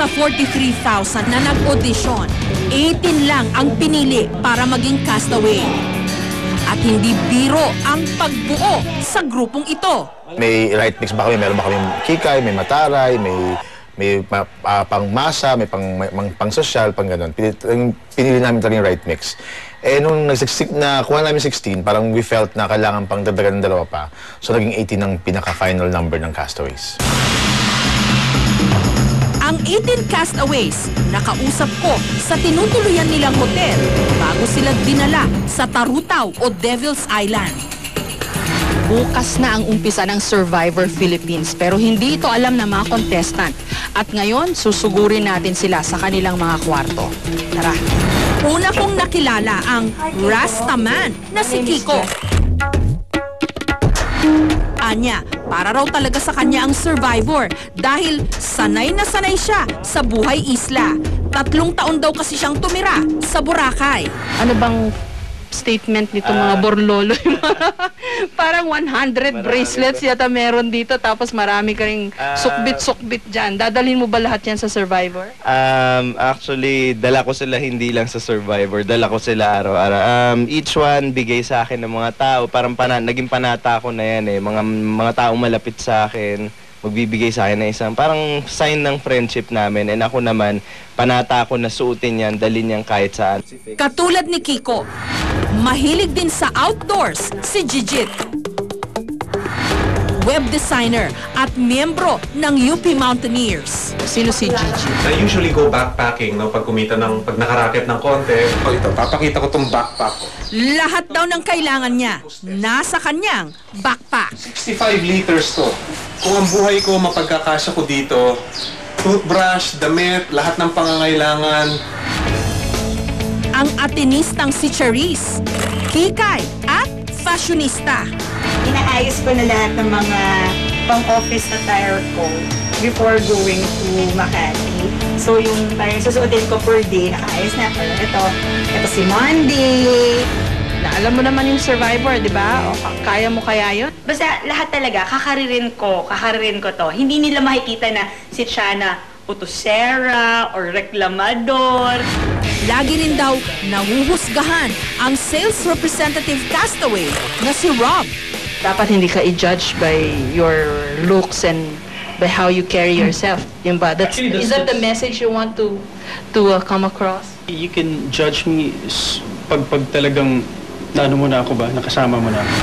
Sa 43,000 na nag-audition, 18 lang ang pinili para maging castaway. At hindi biro ang pagbuo sa grupong ito. May right mix ba kami? Meron ba kami kikay, may mataray, may pang-masa, may pang-social, pang gano'n. Pinili namin talaga yung right mix. Eh, nung nakuha namin 16, parang we felt na kailangan pang dagdagan ng dalawa pa. So, naging 18 ang pinaka-final number ng castaways. Ang 18 castaways, nakausap ko sa tinutuluyan nilang hotel bago sila dinala sa Tarutaw o Devil's Island. Bukas na ang umpisa ng Survivor Philippines pero hindi ito alam ng mga contestant. At ngayon, susugurin natin sila sa kanilang mga kwarto. Tara! Una kong nakilala ang Rastaman na si Kiko. Anya, para raw talaga sa kanya ang Survivor dahil sanay na sanay siya sa buhay isla. 3 taon daw kasi siyang tumira sa Boracay. Ano bang statement nito mga borlolo? Parang 100 bracelets yata meron dito tapos marami ka ring sukbit-sukbit dyan. Dadalhin mo ba lahat yan sa Survivor? Actually, dala ko sila hindi lang sa Survivor. Dala ko sila araw-araw. Each one bigay sa akin ng mga tao. Parang naging panata ko na yan eh. Mga taong malapit sa akin, magbibigay sa akin na isang parang sign ng friendship namin. And ako naman, panata ko na suotin yan, dalhin yan kahit saan. Katulad ni Kiko, mahilig din sa outdoors si Gigit. Web designer at miyembro ng UP Mountaineers. Sino si Gigi? I usually go backpacking, no? Pag nakaraket ng konti. O ito, papakita ko tong backpack ko. Lahat daw ng kailangan niya, nasa kanyang backpack. 65 liters to. Kung ang buhay ko, mapagkakasya ko dito, toothbrush, damit, lahat ng pangangailangan. Ang atinistang si Charisse, kikay at fashionista. Inaayos ko na lahat ng mga pang-office attire ko before going to Makati. So yung parang susuotin ko per day, nakaayos na ako. Ito si Monday. Na alam mo naman yung Survivor, di ba? O, kaya mo kaya yun? Basta lahat talaga, kakaririn ko to. Hindi nila makikita na si Chana utosera or reklamador. Lagi rin daw nahuhusgahan ang sales representative castaway na si Rob. Dapat hindi ka i-judge by your looks and by how you carry yourself. Yun ba? Is that the message you want to come across? You can judge me pag talagang naano mo na ako ba, nakasama mo na ako.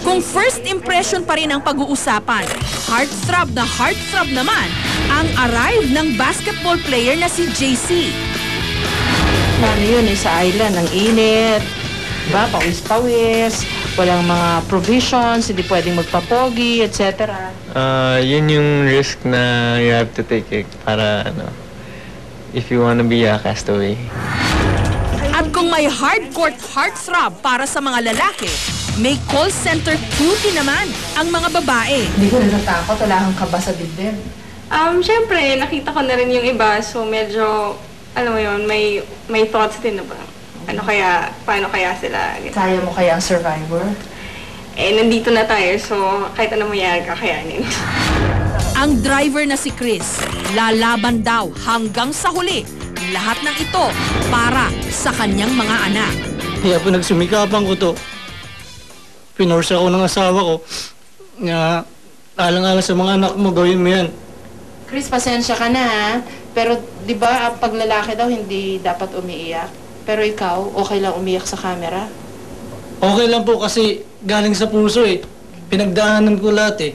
Kung first impression pa rin ang pag-uusapan, heartthrob naman ang arrive ng basketball player na si JC. Ano yun eh, sa island, ang init, diba? Pawis-pawis, walang mga provisions, hindi pwedeng magpapogi, etc. Yun yung risk na you have to take para if you wanna be a castaway. At kung may hardcore heartthrob para sa mga lalaki, may call center duty naman ang mga babae. Hindi ko natatakot, wala kang kaba sa dibdib. Siyempre, nakita ko na rin yung iba, so medyo, alam mo yun, may thoughts din na ba? Paano kaya sila? Kaya mo kaya ang Survivor? Eh, nandito na tayo, so kahit ano mangyari, kakayanin. Ang driver na si Chris, lalaban daw hanggang sa huli. Lahat ng ito para sa kanyang mga anak. Kaya pinagsumikapan ko to. Pinorsa ako ng asawa ko na alang-alang sa mga anak mo, gawin mo yan. Chris, pasensya ka na ha. Pero di ba pag lalaki daw hindi dapat umiiyak? Pero ikaw, okay lang umiyak sa camera? Okay lang po kasi galing sa puso eh. Pinagdaanan ko lahat eh.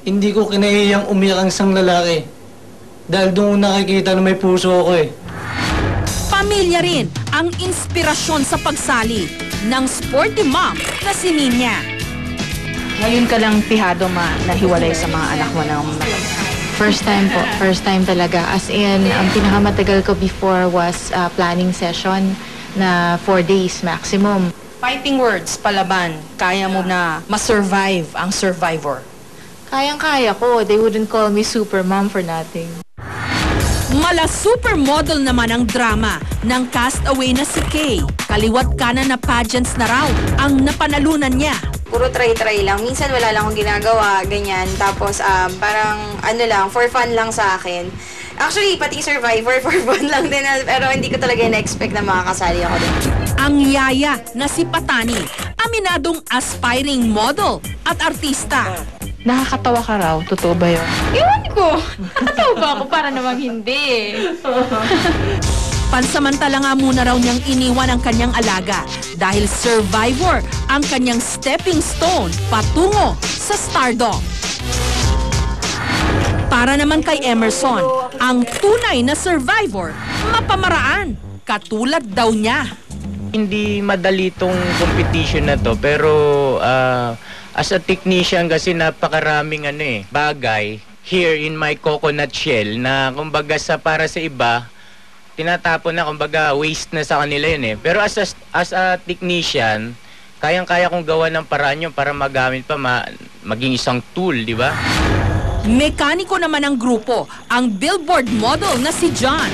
Hindi ko kinahiyang umiyak ang isang lalaki. Dahil doon nakikita na may puso ako eh. Pamilya rin ang inspirasyon sa pagsali ng sporty mom na si Ninya. Ngayon ka lang pihado nahiwalay sa mga anak mo ng First time po. First time talaga. As in, ang pinakamatagal ko before was planning session na 4 days maximum. Fighting words, palaban. Kaya mo na ma-survive ang Survivor. Kayang-kaya ko. They wouldn't call me super mom for nothing. Mala supermodel naman ang drama ng castaway na si Kay. Kaliwat kanan na pageants na raw ang napanalunan niya. Puro try-try lang. Minsan wala lang akong ginagawa, ganyan. Tapos parang ano lang, for fun lang sa akin. Actually, pati Survivor for fun lang din. Pero hindi ko talaga na-expect na makakasali ako din. Ang yaya na si Patani, aminadong aspiring model at artista. Nakakatawa ka raw. Totoo ba yun? Ewan ko. Nakatawa ba ako? Para namang hindi. Pansamantala nga muna raw niyang iniwan ang kanyang alaga dahil Survivor ang kanyang stepping stone patungo sa stardom. Para naman kay Emerson, ang tunay na survivor, mapamaraan, katulad daw niya. Hindi madali tong competition na to, pero as a technician kasi napakaraming bagay here in my coconut shell na kumbaga para sa iba, tinatapon na, kumbaga waste na sa kanila yun Pero as a technician, kayang-kaya kong gawa ng paraan yun para magamit pa, maging isang tool, di ba? Mekaniko naman ang grupo, ang billboard model na si John.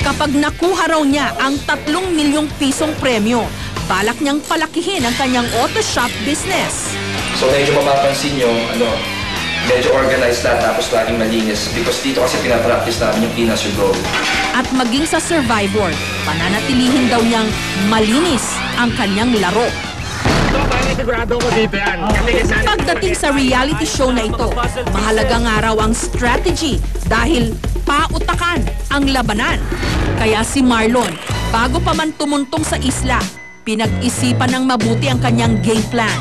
Kapag nakuha raw niya ang 3 milyong pisong premyo, balak niyang palakihin ang kanyang auto shop business. So medyo mapapansin nyo, medyo organized lahat tapos laging malinis because dito kasi pinapractice namin yung clean as you go. At maging sa Survivor, pananatilihin daw niyang malinis ang kanyang laro. Pagdating sa reality show na ito, mahalaga nga raw ang strategy dahil pautakan ang labanan. Kaya si Marlon, bago pa man tumuntong sa isla, pinag-isipan ng mabuti ang kanyang game plan.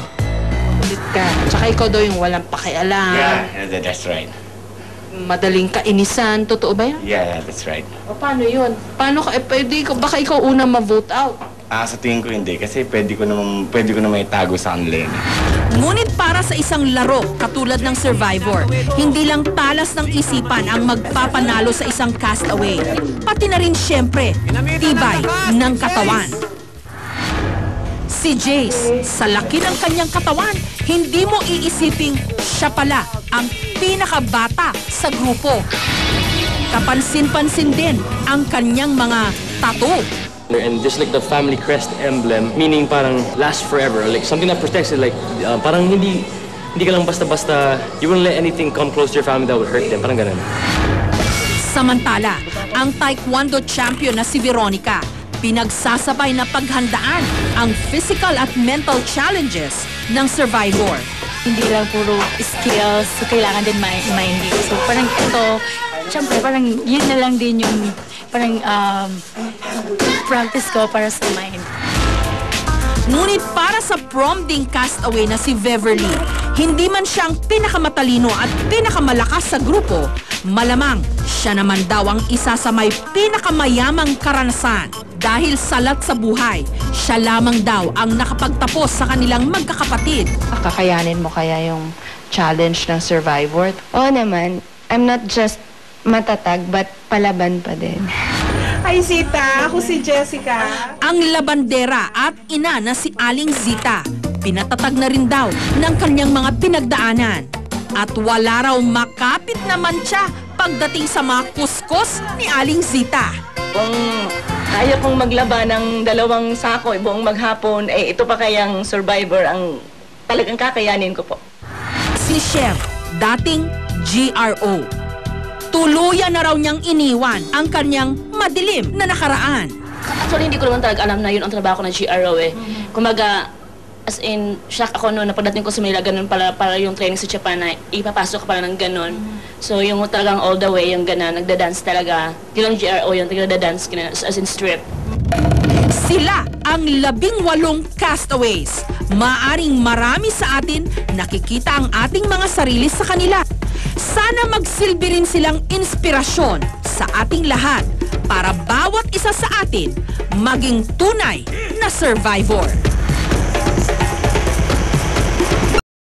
Ulit ka. Tsaka ikaw daw yung walang pakialam. Yeah, that's right. Madaling kainisan. Totoo ba yan? Yeah, that's right. O paano yun? Paano ka? Baka ikaw unang ma-vote out. Sa tingin ko hindi kasi pwede ko naman itago sa kanila yun. Ngunit para sa isang laro katulad ng Survivor, hindi lang talas ng isipan ang magpapanalo sa isang castaway. Pati na rin siyempre, tibay ng katawan. Si Jace, sa laki ng kanyang katawan, hindi mo iisiping siya pala ang pinakabata sa grupo. Kapansin-pansin din ang kanyang mga tattoo. And just like the family crest emblem, meaning parang last forever, like something that protects it, like parang hindi ka lang basta-basta, you won't let anything come close to your family that would hurt them, parang ganun. Samantala, ang Taekwondo champion na si Veronica, pinagsasabay na paghandaan ang physical at mental challenges ng Survivor. Hindi lang puro skills, so kailangan din minding. So parang ito, syempre parang yun na lang din yung parang practice ko para sa mind. Ngunit para sa prom ding castaway na si Beverly, hindi man siya ang pinakamatalino at pinakamalakas sa grupo, malamang siya naman daw ang isa sa may pinakamayamang karanasan. Dahil salat sa buhay, siya lamang daw ang nakapagtapos sa kanilang magkakapatid. Kakayanin mo kaya yung challenge ng Survivor? Oo naman. I'm not just matatag, but palaban pa din. Hi Zita, ako si Jessica. Ang labandera at ina na si Aling Zita, pinatatag na rin daw ng kanyang mga pinagdaanan. At wala raw makapit naman siya pagdating sa mga kuskos ni Aling Zita. Kung kaya kong maglaba ng 2 sako buong maghapon, ito pa kayang Survivor ang talagang kakayanin ko po. Si Chef, dating GRO. Tuluyan na raw niyang iniwan ang kanyang madilim na nakaraan. Actually, hindi ko naman talaga alam na yun ang trabaho ko ng GRO Kumaga, as in, shock ako noon na pagdating ko sa Manila, ganun para yung training sa Japan na ipapasok ka pala ng ganun. So, yung talagang all the way, yung gana, nagda-dance talaga. Hindi lang GRO yun, nagda-dance as in strip. Sila ang 18 castaways. Maaring marami sa atin nakikita ang ating mga sarili sa kanila. Sana magsilbi rin silang inspirasyon sa ating lahat para bawat isa sa atin maging tunay na survivor.